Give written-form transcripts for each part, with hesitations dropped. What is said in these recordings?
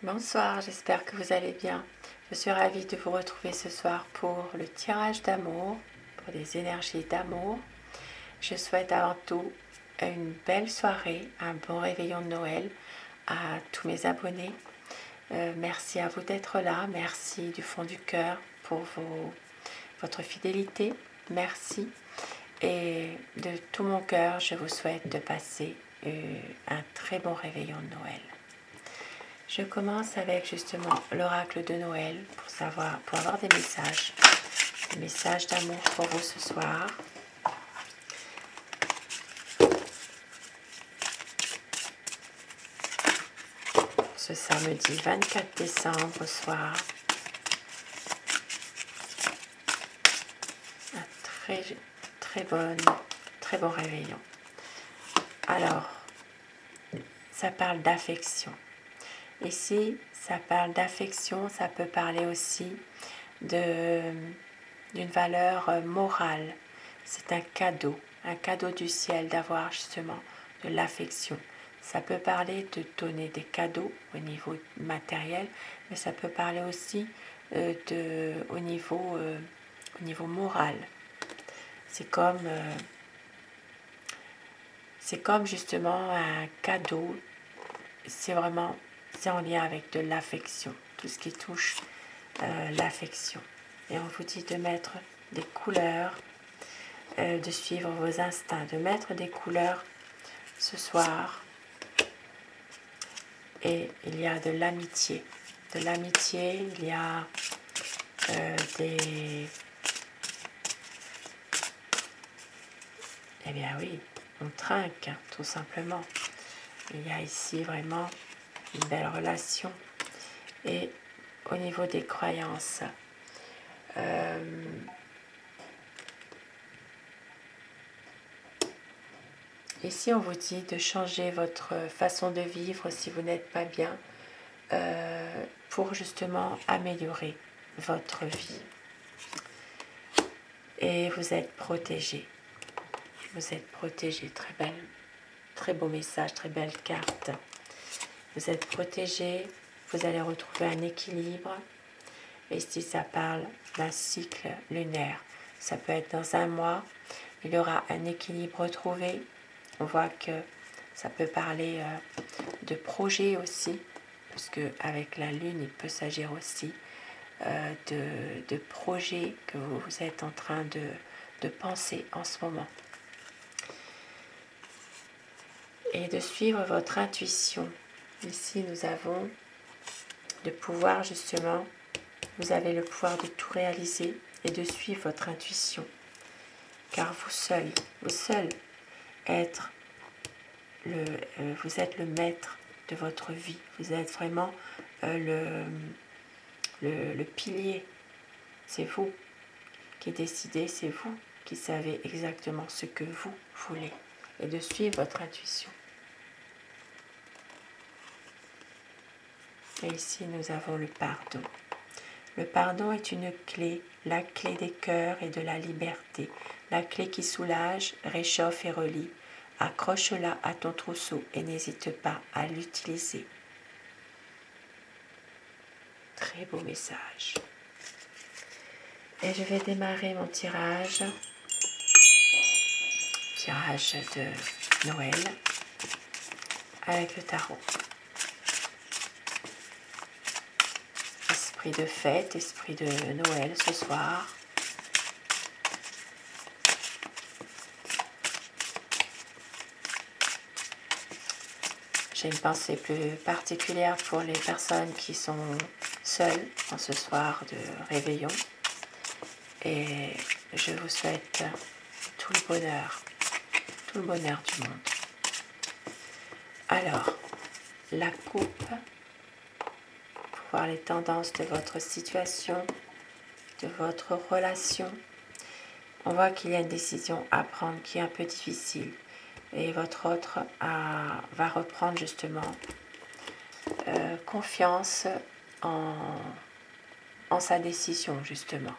Bonsoir, j'espère que vous allez bien. Je suis ravie de vous retrouver ce soir pour le tirage d'amour, pour des énergies d'amour. Je souhaite avant tout une belle soirée, un bon réveillon de Noël à tous mes abonnés. Merci à vous d'être là, merci du fond du cœur pour votre fidélité, merci. Et de tout mon cœur, je vous souhaite de passer un très bon réveillon de Noël. Je commence avec justement l'oracle de Noël pour avoir des messages d'amour pour vous ce soir. Ce samedi 24 décembre au soir. Un très bon réveillon. Alors, ça parle d'affection. Ici, ça parle d'affection, ça peut parler aussi d'une valeur morale. C'est un cadeau du ciel d'avoir justement de l'affection. Ça peut parler de donner des cadeaux au niveau matériel, mais ça peut parler aussi au niveau moral. C'est comme justement un cadeau, c'est en lien avec de l'affection, tout ce qui touche l'affection. Et on vous dit de mettre des couleurs, de suivre vos instincts, de mettre des couleurs ce soir. Et il y a de l'amitié. Il y a des... Eh bien oui, on trinque, tout simplement. Il y a ici vraiment une belle relation. Et au niveau des croyances, ici on vous dit de changer votre façon de vivre si vous n'êtes pas bien, pour justement améliorer votre vie. Et vous êtes protégé. Vous êtes protégé, très beau message, très belle carte. Vous êtes protégé, vous allez retrouver un équilibre. Et ici, ça parle d'un cycle lunaire. Ça peut être dans un mois, il y aura un équilibre retrouvé. On voit que ça peut parler de projets aussi, parce qu'avec la lune, il peut s'agir aussi de projets que vous êtes en train de penser en ce moment. Et de suivre votre intuition. Ici, nous avons de pouvoir justement, vous avez le pouvoir de tout réaliser et de suivre votre intuition. Car vous seul vous êtes le maître de votre vie. Vous êtes vraiment le pilier. C'est vous qui décidez, c'est vous qui savez exactement ce que vous voulez. Et de suivre votre intuition. Et ici, nous avons le pardon. Le pardon est une clé, la clé des cœurs et de la liberté. La clé qui soulage, réchauffe et relie. Accroche-la à ton trousseau et n'hésite pas à l'utiliser. Très beau message. Et je vais démarrer mon tirage. Tirage de Noël avec le tarot. Esprit de fête, esprit de Noël ce soir. J'ai une pensée plus particulière pour les personnes qui sont seules en ce soir de réveillon. Et je vous souhaite tout le bonheur du monde. Alors, la coupe, pour voir les tendances de votre situation, de votre relation. On voit qu'il y a une décision à prendre qui est un peu difficile. Et votre autre va reprendre justement confiance en sa décision, justement.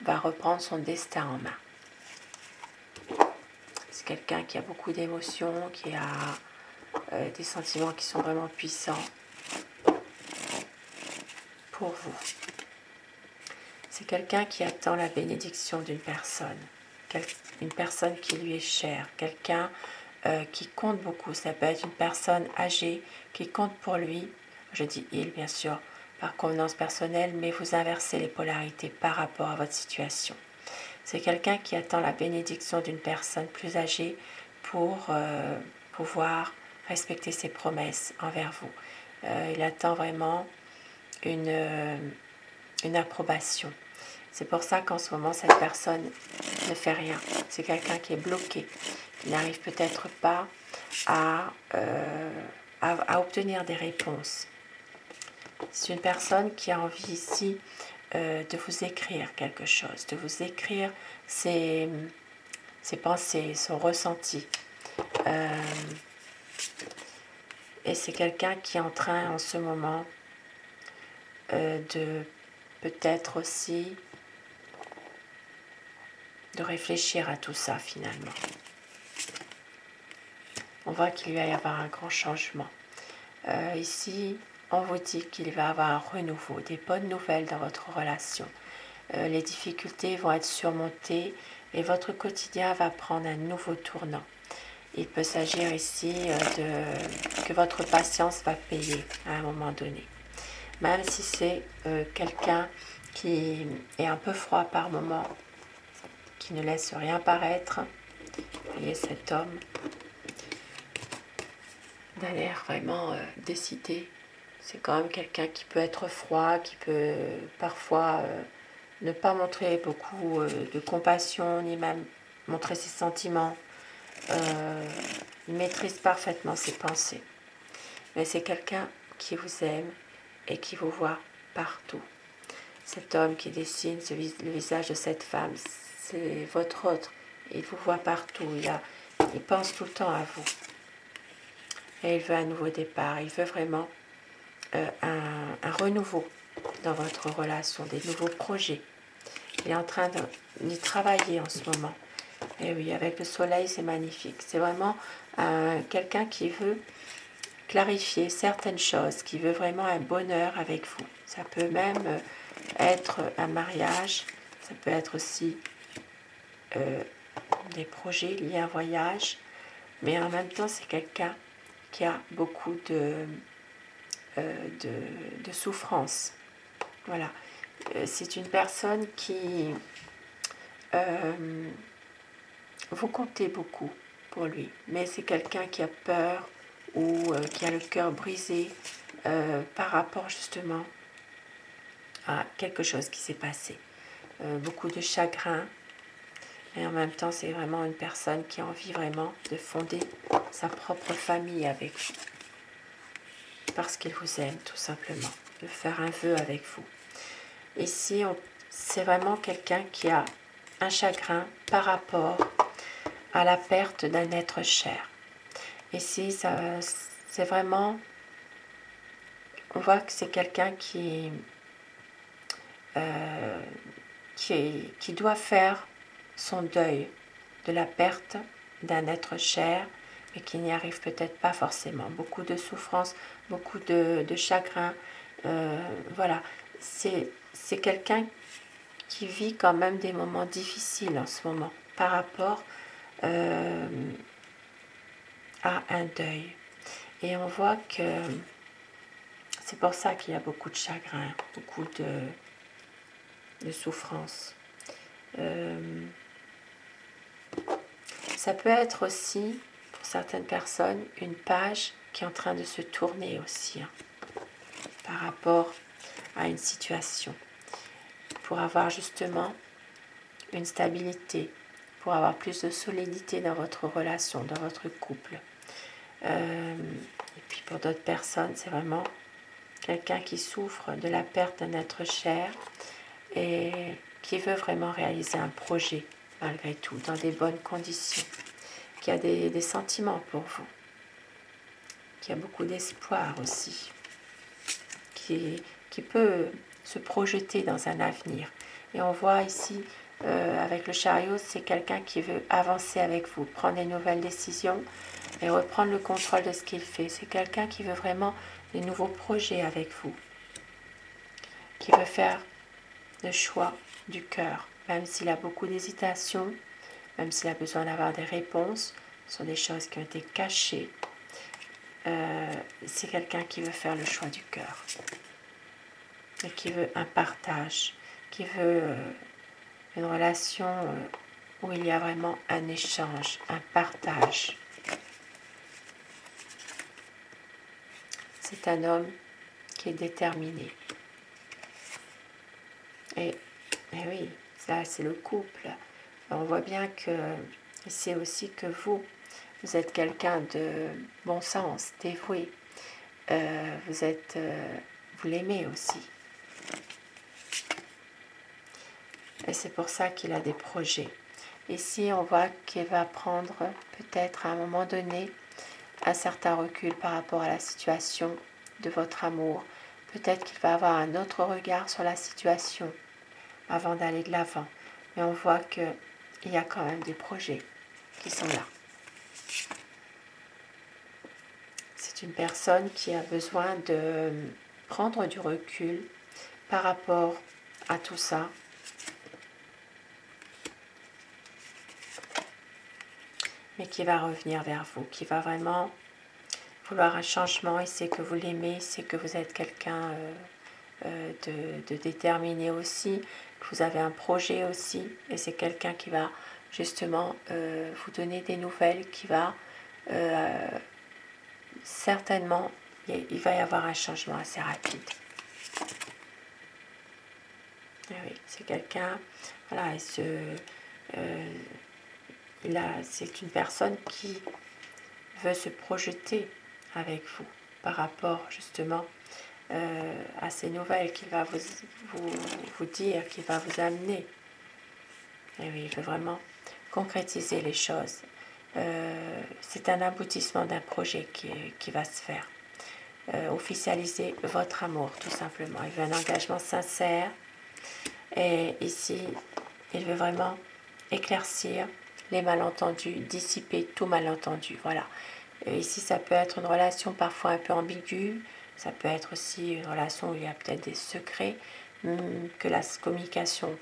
Va reprendre son destin en main. C'est quelqu'un qui a beaucoup d'émotions, qui a des sentiments qui sont vraiment puissants. pour vous. C'est quelqu'un qui attend la bénédiction d'une personne. Une personne qui lui est chère. Quelqu'un qui compte beaucoup. Ça peut être une personne âgée qui compte pour lui. Je dis il, bien sûr, par convenance personnelle, mais vous inversez les polarités par rapport à votre situation. C'est quelqu'un qui attend la bénédiction d'une personne plus âgée pour pouvoir respecter ses promesses envers vous. Il attend vraiment une approbation. C'est pour ça qu'en ce moment, cette personne ne fait rien. C'est quelqu'un qui est bloqué, qui n'arrive peut-être pas à obtenir des réponses. C'est une personne qui a envie ici de vous écrire quelque chose, de vous écrire ses pensées, son ressenti. Et c'est quelqu'un qui est en train en ce moment de peut-être aussi de réfléchir à tout ça finalement. On voit qu'il va y avoir un grand changement. Ici, on vous dit qu'il va y avoir un renouveau, des bonnes nouvelles dans votre relation. Les difficultés vont être surmontées et votre quotidien va prendre un nouveau tournant. Il peut s'agir ici que votre patience va payer à un moment donné. Même si c'est quelqu'un qui est un peu froid par moment, qui ne laisse rien paraître. Vous voyez cet homme d'un air vraiment décidé. C'est quand même quelqu'un qui peut être froid, qui peut parfois ne pas montrer beaucoup de compassion, ni même montrer ses sentiments. Il maîtrise parfaitement ses pensées. Mais c'est quelqu'un qui vous aime et qui vous voit partout. Cet homme qui dessine le visage de cette femme, c'est votre autre. Il vous voit partout. Il pense tout le temps à vous. Et il veut un nouveau départ. Il veut vraiment un renouveau dans votre relation, des nouveaux projets. Il est en train d'y travailler en ce moment. Et oui, avec le soleil, c'est magnifique. C'est vraiment quelqu'un qui veut clarifier certaines choses, qui veut vraiment un bonheur avec vous. Ça peut même être un mariage, ça peut être aussi des projets liés à un voyage, mais en même temps, c'est quelqu'un qui a beaucoup de souffrance. Voilà. C'est une personne qui... vous comptez beaucoup pour lui, mais c'est quelqu'un qui a peur ou qui a le cœur brisé par rapport justement à quelque chose qui s'est passé. Beaucoup de chagrin, mais en même temps c'est vraiment une personne qui a envie vraiment de fonder sa propre famille avec vous. Parce qu'il vous aime tout simplement, de faire un vœu avec vous. Ici, c'est vraiment quelqu'un qui a un chagrin par rapport à la perte d'un être cher. Ici, c'est vraiment... On voit que c'est quelqu'un qui doit faire son deuil de la perte d'un être cher, mais qui n'y arrive peut-être pas forcément. Beaucoup de souffrance, beaucoup de chagrin. Voilà, c'est quelqu'un qui vit quand même des moments difficiles en ce moment par rapport à un deuil. Et on voit que c'est pour ça qu'il y a beaucoup de chagrin, beaucoup de souffrance. Ça peut être aussi, pour certaines personnes, une page qui est en train de se tourner aussi, par rapport à une situation, pour avoir justement une stabilité, pour avoir plus de solidité dans votre relation, dans votre couple. Et puis pour d'autres personnes, c'est vraiment quelqu'un qui souffre de la perte d'un être cher et qui veut vraiment réaliser un projet malgré tout, dans des bonnes conditions, qui a des sentiments pour vous, qui a beaucoup d'espoir aussi, qui peut se projeter dans un avenir. Et on voit ici, avec le chariot, c'est quelqu'un qui veut avancer avec vous, prendre des nouvelles décisions et reprendre le contrôle de ce qu'il fait. C'est quelqu'un qui veut vraiment des nouveaux projets avec vous. qui veut faire le choix du cœur, même s'il a beaucoup d'hésitation, même s'il a besoin d'avoir des réponses sur des choses qui ont été cachées. C'est quelqu'un qui veut faire le choix du cœur et qui veut un partage, qui veut une relation où il y a vraiment un échange, un partage. C'est un homme qui est déterminé. Et oui, ça c'est le couple. On voit bien que c'est aussi que vous êtes quelqu'un de bon sens, dévoué. Vous l'aimez aussi. Et c'est pour ça qu'il a des projets. Ici, on voit qu'il va prendre peut-être à un moment donné un certain recul par rapport à la situation de votre amour. Peut-être qu'il va avoir un autre regard sur la situation avant d'aller de l'avant. Mais on voit qu'il y a quand même des projets qui sont là. C'est une personne qui a besoin de prendre du recul par rapport à tout ça. Mais qui va revenir vers vous, qui va vraiment vouloir un changement. Il sait que vous l'aimez, il sait que vous êtes quelqu'un de déterminé aussi, que vous avez un projet aussi, et c'est quelqu'un qui va justement vous donner des nouvelles, qui va certainement, il va y avoir un changement assez rapide. Et oui, c'est quelqu'un, voilà, c'est une personne qui veut se projeter avec vous par rapport justement à ces nouvelles qu'il va vous dire, qu'il va vous amener. Et oui, il veut vraiment concrétiser les choses. C'est un aboutissement d'un projet qui va se faire. Officialiser votre amour, tout simplement. Il veut un engagement sincère. Et ici, il veut vraiment éclaircir les malentendus, dissiper tout malentendu. Voilà. Et ici, ça peut être une relation parfois un peu ambiguë. Ça peut être aussi une relation où il y a peut-être des secrets, que la communication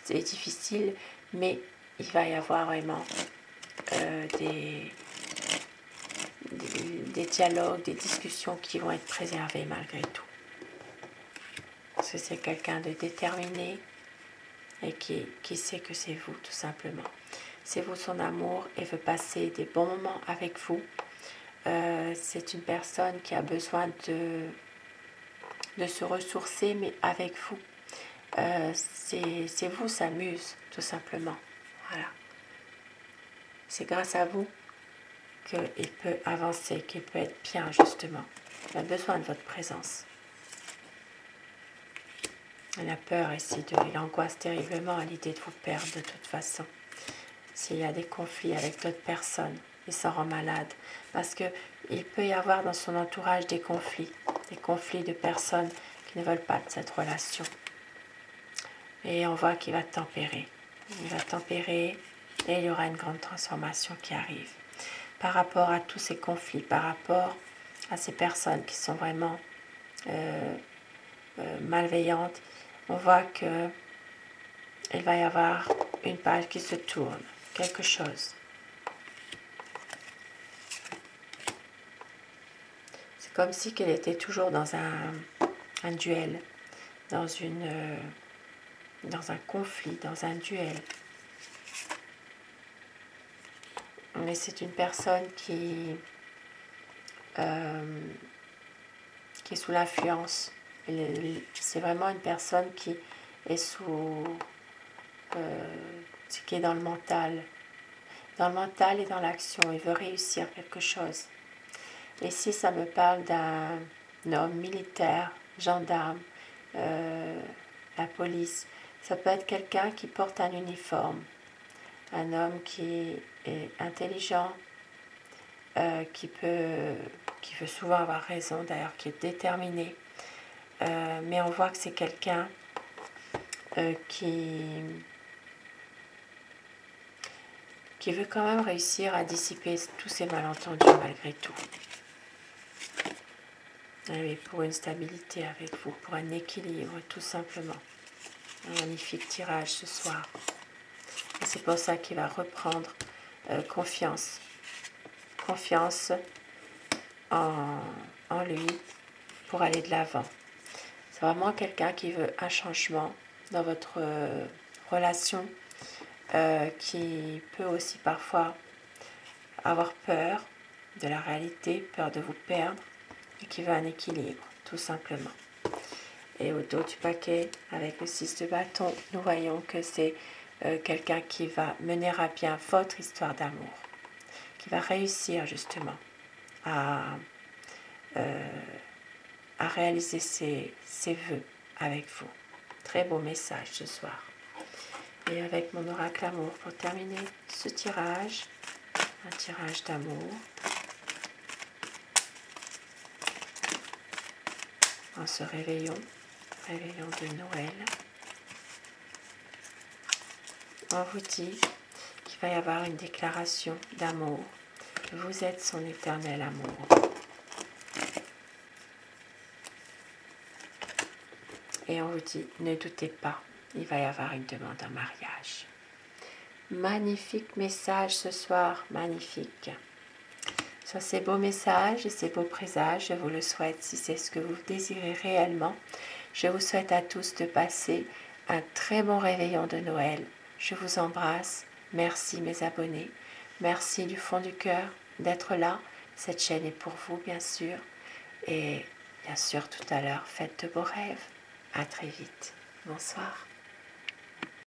est difficile, mais il va y avoir vraiment des dialogues, des discussions qui vont être préservées malgré tout. Parce que c'est quelqu'un de déterminé et qui sait que c'est vous, tout simplement. C'est vous son amour et veut passer des bons moments avec vous. C'est une personne qui a besoin de se ressourcer, mais avec vous. C'est vous sa muse, tout simplement. Voilà. C'est grâce à vous qu'il peut avancer, qu'il peut être bien, justement. Il a besoin de votre présence. Il a peur ici, il angoisse terriblement à l'idée de vous perdre de toute façon. S'il y a des conflits avec d'autres personnes, il s'en rend malade. Parce qu'il peut y avoir dans son entourage des conflits de personnes qui ne veulent pas de cette relation. Et on voit qu'il va tempérer. Il va tempérer et il y aura une grande transformation qui arrive. Par rapport à tous ces conflits, par rapport à ces personnes qui sont vraiment malveillantes, on voit qu'il va y avoir une page qui se tourne, quelque chose. C'est comme si qu'elle était toujours dans un duel, dans un conflit, dans un duel. Mais c'est une personne qui est sous l'influence. C'est vraiment une personne qui est qui est dans le mental et dans l'action. Il veut réussir quelque chose. Et si ça me parle d'un homme militaire, gendarme, la police, ça peut être quelqu'un qui porte un uniforme, un homme qui est intelligent, qui veut souvent avoir raison, d'ailleurs, qui est déterminé. Mais on voit que c'est quelqu'un qui veut quand même réussir à dissiper tous ces malentendus malgré tout. Oui, pour une stabilité avec vous, pour un équilibre, tout simplement. Un magnifique tirage ce soir. Et c'est pour ça qu'il va reprendre confiance. Confiance en lui pour aller de l'avant. C'est vraiment quelqu'un qui veut un changement dans votre relation, qui peut aussi parfois avoir peur de la réalité, peur de vous perdre, et qui veut un équilibre, tout simplement. Et au dos du paquet, avec le 6 de bâton, nous voyons que c'est quelqu'un qui va mener à bien votre histoire d'amour, qui va réussir justement à réaliser ses vœux avec vous. Très beau message ce soir. Et avec mon oracle amour pour terminer ce tirage, un tirage d'amour. En ce réveillon de Noël, on vous dit qu'il va y avoir une déclaration d'amour. Vous êtes son éternel amour. Et on vous dit, ne doutez pas, il va y avoir une demande en mariage. Magnifique message ce soir, magnifique. Sur ces beaux messages et ces beaux présages, je vous le souhaite, si c'est ce que vous désirez réellement. Je vous souhaite à tous de passer un très bon réveillon de Noël. Je vous embrasse. Merci mes abonnés. Merci du fond du cœur d'être là. Cette chaîne est pour vous, bien sûr. Et bien sûr, tout à l'heure, faites de beaux rêves. À très vite. Bonsoir.